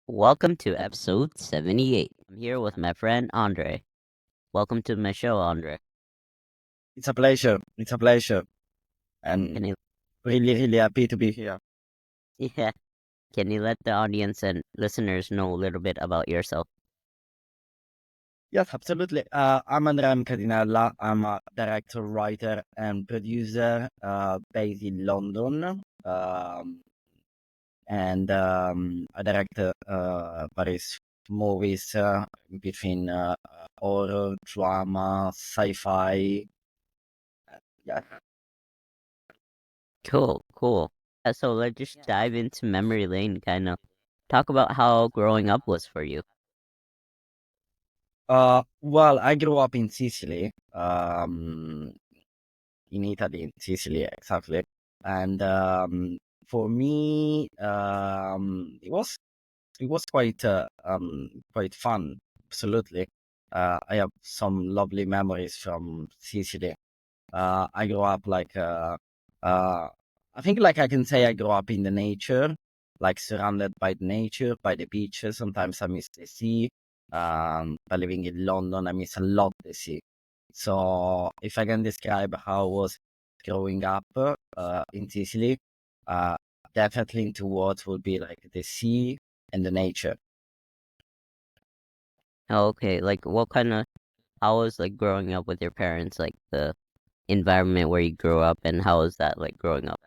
Welcome to episode 78. I'm here with my friend Andre. Welcome to my show, Andre. It's a pleasure. It's a pleasure. And Can you really, really happy to be here. yeah, can you let the audience and listeners know a little bit about yourself? Yes, absolutely. I'm Andrea M. Catinella. I'm a director, writer, and producer based in London. And I direct various movies between horror, drama, sci-fi. Yeah. Cool. So let's just dive into memory lane, kind of talk about how growing up was for you. Well, I grew up in Sicily. In Italy, in Sicily, exactly. And for me, it was quite fun. Absolutely, I have some lovely memories from Sicily. I grew up uh, I think like I can say I grew up in the nature, like surrounded by the nature, by the beaches. Sometimes I miss the sea. By living in London, I miss a lot the sea. So if I can describe how I was growing up in Sicily, uh, definitely into words would be like the sea and the nature. Okay, like what kind of how was like growing up with your parents, like the environment where you grew up, and how was that like growing up?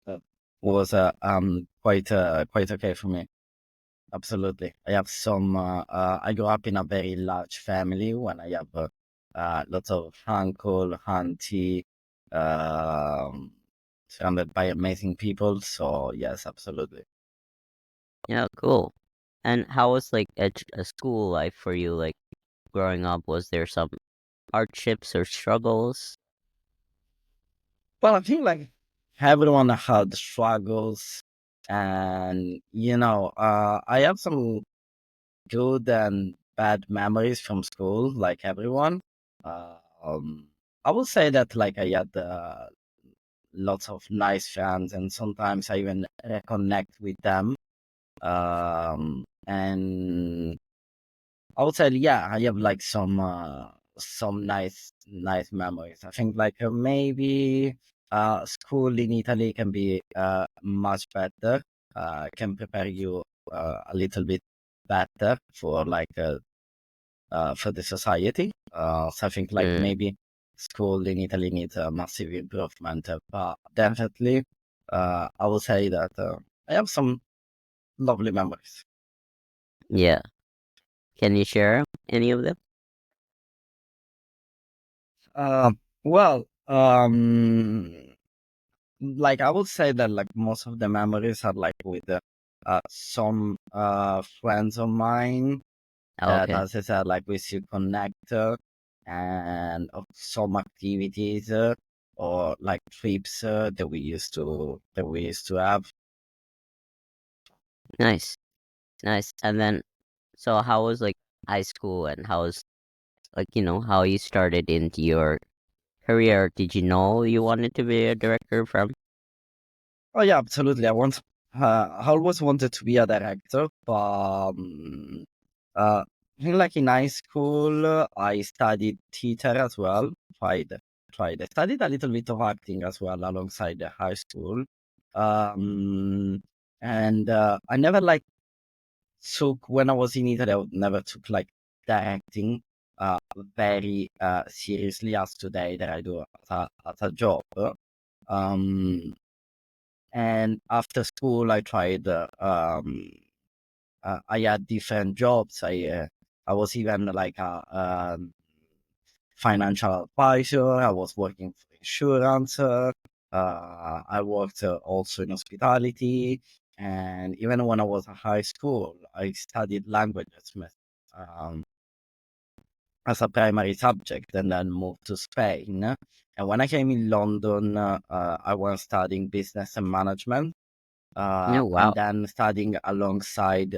Uh, was quite okay for me. Absolutely. I have I grew up in a very large family when I have lots of uncle, auntie, um, surrounded by amazing people. So yes, absolutely. Yeah, cool. And how was like a school life for you, like growing up? Was there some hardships or struggles? Well, I think like everyone had struggles, and I have some good and bad memories from school, like everyone. Um, I will say that like I had lots of nice friends, and sometimes I even reconnect with them. And I would say, yeah, I have like some nice memories. I think like maybe school in Italy can be much better. Can prepare you a little bit better for the society. So I think like Mm, maybe school in Italy needs a massive improvement, but definitely, I will say that I have some lovely memories. yeah. Can you share any of them? Uh, well, like I would say that like most of the memories are like with some friends of mine that, Okay. as I said, like we still connect and of some activities or like trips that we used to have. Nice. Nice. And then, so how was like high school, and how was like, how you started into your career? Did you know you wanted to be a director from? Oh yeah, absolutely. I always wanted to be a director, but I think like in high school, I studied theater as well. Tried, I studied a little bit of acting as well alongside the high school. Um, and I never like took when I was in Italy. I never took like directing very seriously as today that I do as a job. Um, and after school, I had different jobs. I was even like a financial advisor. I was working for insurance. I worked also in hospitality. And even when I was in high school, I studied languages um, as a primary subject and then moved to Spain. And when I came in London, I was studying business and management No, wow. and then studying alongside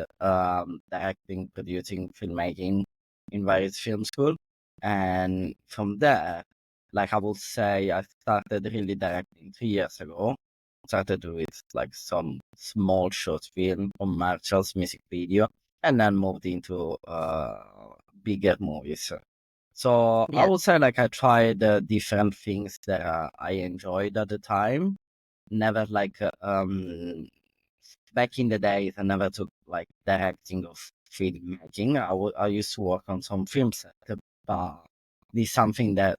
directing, producing, filmmaking in various film school. And from there, like I would say, I started really directing 3 years ago. started with like some small short film, commercials, music video, and then moved into bigger movies. So I Yeah, would say like I tried different things that I enjoyed at the time. Never like back in the days, I never took like directing of filmmaking. I used to work on some film set, but this is something that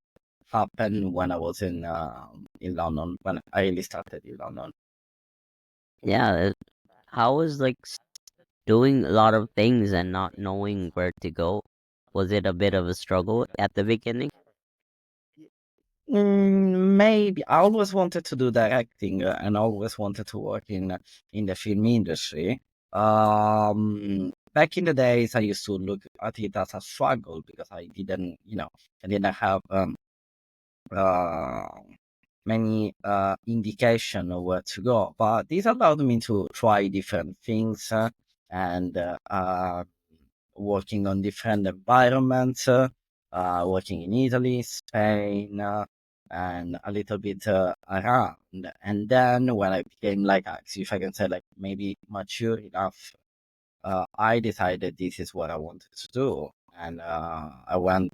happened when I was in London, when I really started in London. yeah. How was like doing a lot of things and not knowing where to go? Was it a bit of a struggle at the beginning? Maybe I always wanted to do directing and always wanted to work in the film industry. Back in the days, I used to look at it as a struggle because I didn't have uh, many indication of where to go. But this allowed me to try different things and working on different environments, working in Italy, Spain, and a little bit around. And then when I became like, actually, if I can say like maybe mature enough, I decided this is what I wanted to do. And I went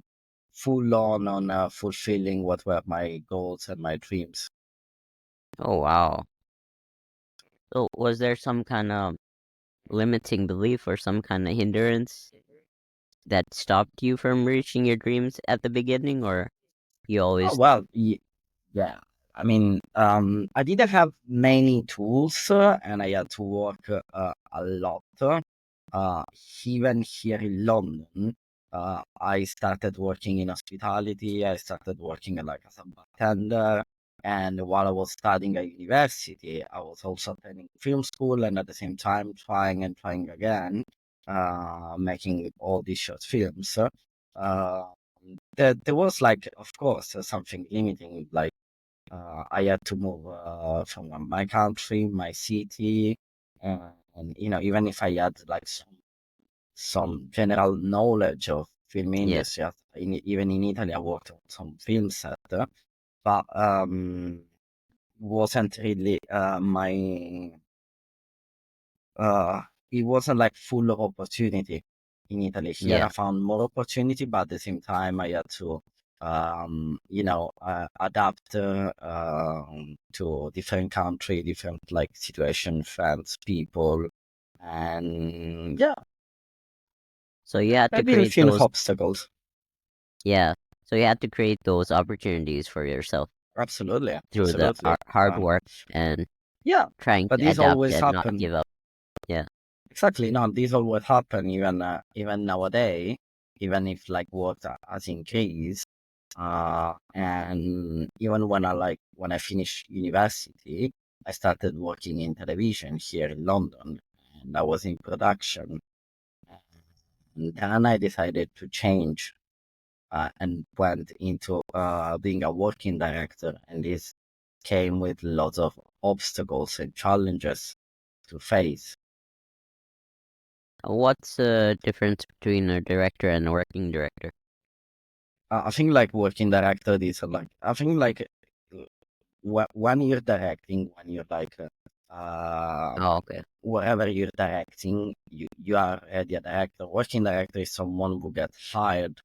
full on fulfilling what were my goals and my dreams. Oh wow. So was there some kind of limiting belief or some kind of hindrance that stopped you from reaching your dreams at the beginning, or you Oh, always? well, yeah. I mean, I didn't have many tools, and I had to work a lot. Uh, Even here in London, I started working in hospitality. I started working like as a bartender, and while I was studying at university, I was also attending film school, and at the same time trying and trying again, making all these short films. Uh, there was like, of course, something limiting. Like I had to move from my country, my city, and even if I had like some general knowledge of film Yeah. industry, even in Italy, I worked on some film set, but wasn't really my uh, it wasn't like full of opportunity in Italy. Here I Yeah. found more opportunity, but at the same time I had to, adapt to different country, different like situation, friends, people, and yeah, So you had to maybe a create few those. obstacles. Yeah. So you had to create those opportunities for yourself Absolutely, through the absolutely. hard work and Yeah, trying but to these adapt always and not happen. give up. Yeah. Exactly. No, these always happen even nowadays, even if like work has increased. And even when I finished university, I started working in television here in London, and I was in production. And then I decided to change and went into being a working director, and this came with lots of obstacles and challenges to face. What's the difference between a director and a working director? I think like working director is like I think like when you're directing, when you're like Oh, okay. wherever you're directing, you are already a director. Working director is someone who gets hired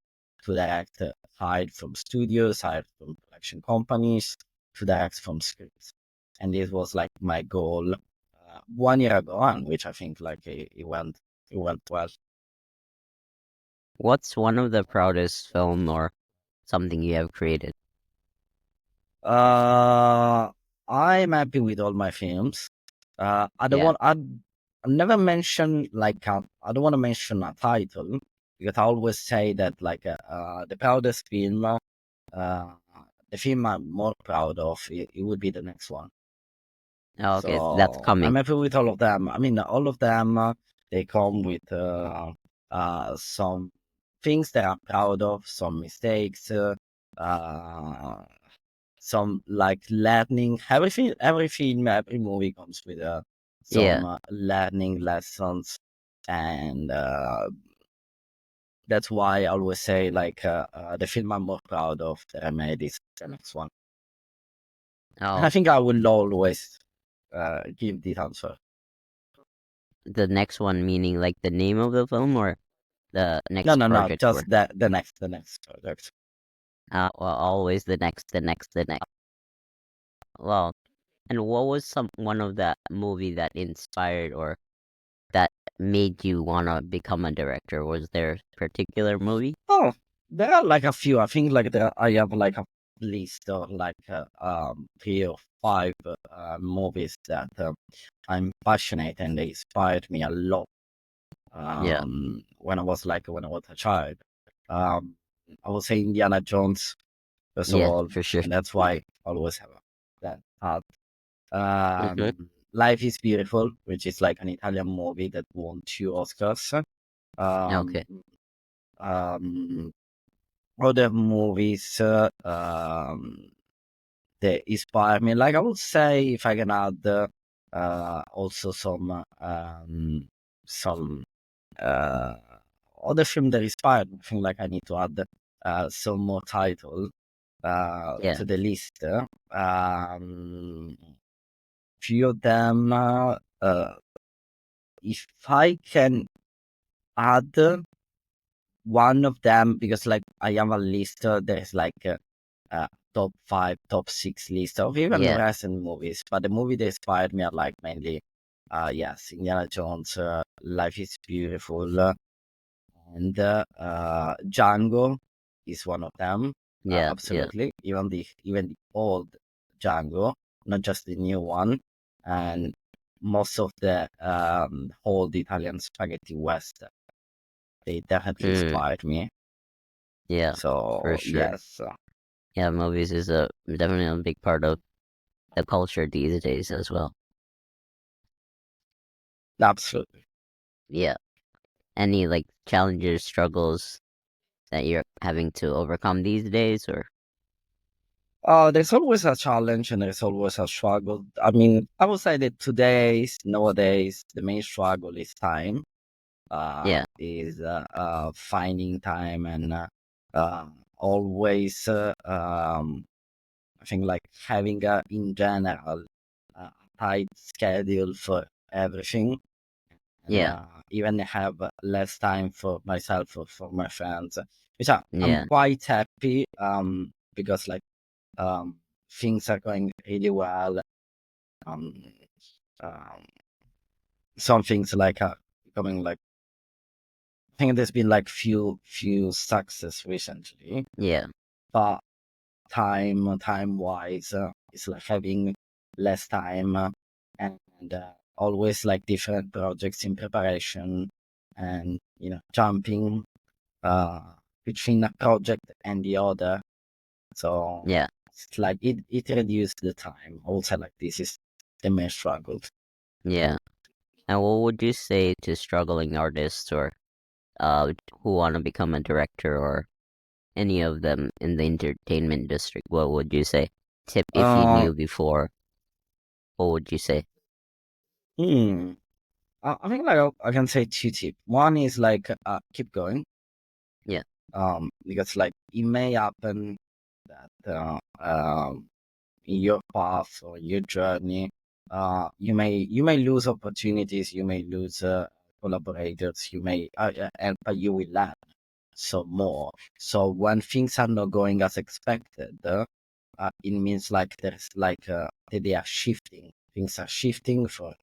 to direct, hired from studios, hired from production companies to direct from scripts. And this was like my goal 1 year ago, and which I think like it went well. What's one of the proudest film or something you have created? Uh, I'm happy with all my films. I don't Yeah. want. I never mention like I don't want to mention a title because I always say that like the proudest film, the film I'm more proud of, it would be the next one. Oh, okay. That's So I'm coming. happy with all of them. I mean, all of them they come with some things that I'm proud of, some mistakes. Uh, some like learning every movie comes with Yeah. some learning lessons, and that's why I always say like the film I'm more proud of that I made is the next one, and Oh, I think I will always give this answer. The next one meaning like the name of the film or the No, next no, no, project just or the next project. well, always the next. Well, and what was one of that movie that inspired or that made you wanna become a director? Was there a particular movie? Oh, there are like a few. I think like I have like a list of like 3 or 5 movies that I'm passionate and they inspired me a lot. Yeah, When I was a child. Um, I would say Indiana Jones first of yeah, all, for sure. and that's why I always have that part. Mm-hmm. Life is Beautiful, which is like an Italian movie that won 2 Oscars. Um, Okay. um, Other movies that inspire me, like I would say, if I can add also some uh, other film that inspired me. I think like I need to add some more title Yeah, to the list. Few of them. If I can add one of them, because like I have a list, there's like top 5, top 6 list of even yeah, recent movies. But the movie that inspired me are like mainly, yes, Indiana Jones, Life is Beautiful, and Django is one of them. yeah, yeah, Absolutely, even the old Django, not just the new one, and most of the old Italian spaghetti western. They definitely mm, inspired me. yeah, for So sure. yes, Yeah, movies is a definitely a big part of the culture these days as well. absolutely. Yeah. Any like challenges, struggles that you're having to overcome these days, or There's always a challenge and there's always a struggle. I mean, I would say that nowadays, the main struggle is time. yeah, Finding time and always, I think like having in general a tight schedule for everything, and yeah, even have less time for myself or for my friends, which I'm yeah, quite happy because like um, things are going really well. Um, um, some things like becoming like, I think there's been like few success recently, yeah, but time wise, it's like having less time and always like different projects in preparation, and jumping uh, between a project and the other. So yeah, it's like it reduced the time. Also, like this is the main struggle. yeah. And what would you say to struggling artists or who want to become a director or any of them in the entertainment district? What would you say? Tip if you Uh, knew before, what would you say? hmm. I think like I can say two tips. One is like keep going. Yeah, Because like it may happen that in your path or your journey, you may lose opportunities, you may lose collaborators, but you will learn so more. So when things are not going as expected, it means like there's like that they are shifting. Things are shifting for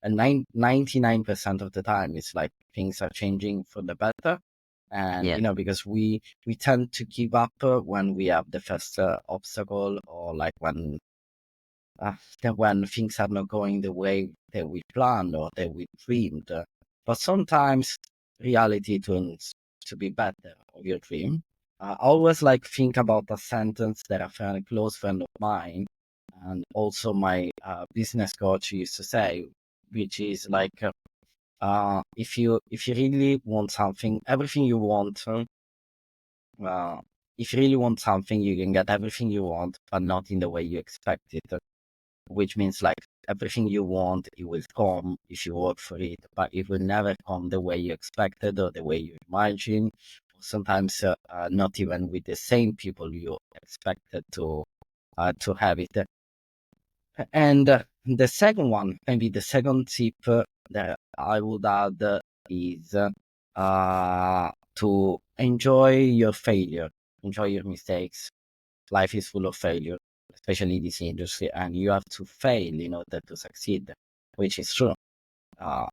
and 99% of the time, it's like things are changing for the better. And yeah, because we tend to give up when we have the first obstacle, or like when things are not going the way that we planned or that we dreamed. But sometimes reality turns to be better of your dream. I always like think about a sentence that a friend, close friend of mine, and also my business coach used to say, which is like, if you really want something, everything you want, uh, if you really want something, you can get everything you want, but not in the way you expect it, which means like everything you want, it will come if you work for it, but it will never come the way you expected or the way you imagine. Sometimes not even with the same people you expected to have it. And The second one, maybe the second tip that I would add is to enjoy your failure, enjoy your mistakes. Life is full of failure, especially this industry, and you have to fail in order to succeed, which is true.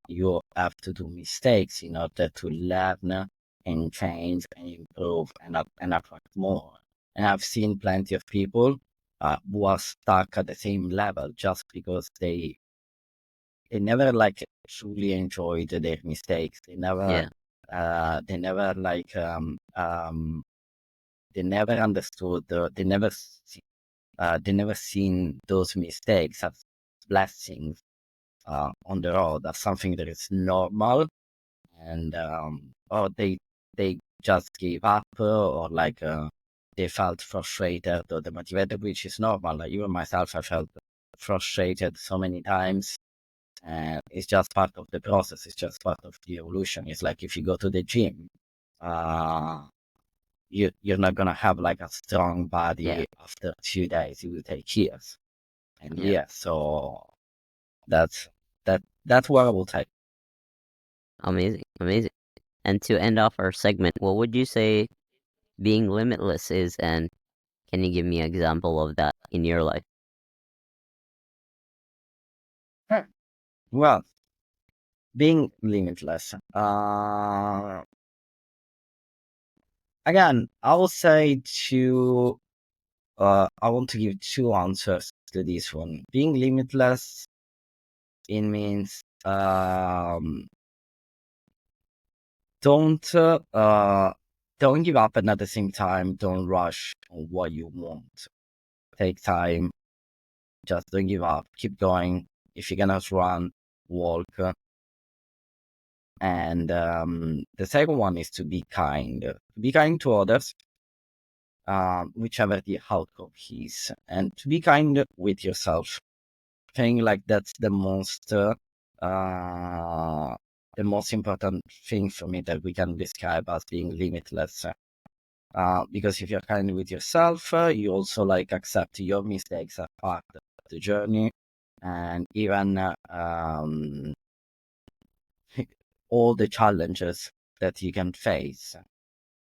You have to do mistakes in order to learn and change and improve and attract more. And I've seen plenty of people who are stuck at the same level just because they never like truly enjoyed their mistakes. Yeah, They never like they never understood. They never seen those mistakes as blessings on the road, as something that is normal, and or they just gave up or like they felt frustrated or demotivated, which is normal. Like even myself, I felt frustrated so many times, and it's just part of the process. It's just part of the evolution. It's like if you go to the gym, uh, you're not gonna have like a strong yeah, body after 2 days. It will take years and yeah. years. So that's that's what I will take. Amazing, amazing. And to end off our segment, what would you say being limitless is, and can you give me an example of that in your life? Hmm. Well, being limitless. Again, I will say two. I want to give two answers to this one. Being limitless, it means don't don't give up, and at the same time, don't rush on what you want. Take time. Just don't give up. Keep going. If you cannot run, walk. And the second one is to be kind. Be kind to others, whichever the outcome is, and to be kind with yourself. I think like that's the most important thing for me that we can describe as being limitless. Because if you're kind with yourself, you also like accept your mistakes as part of the journey, and even all the challenges that you can face.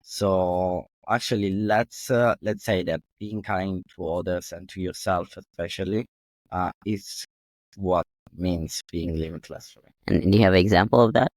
So actually, let's say that being kind to others and to yourself, especially, is what means being limitless for me. And do you have an example of that?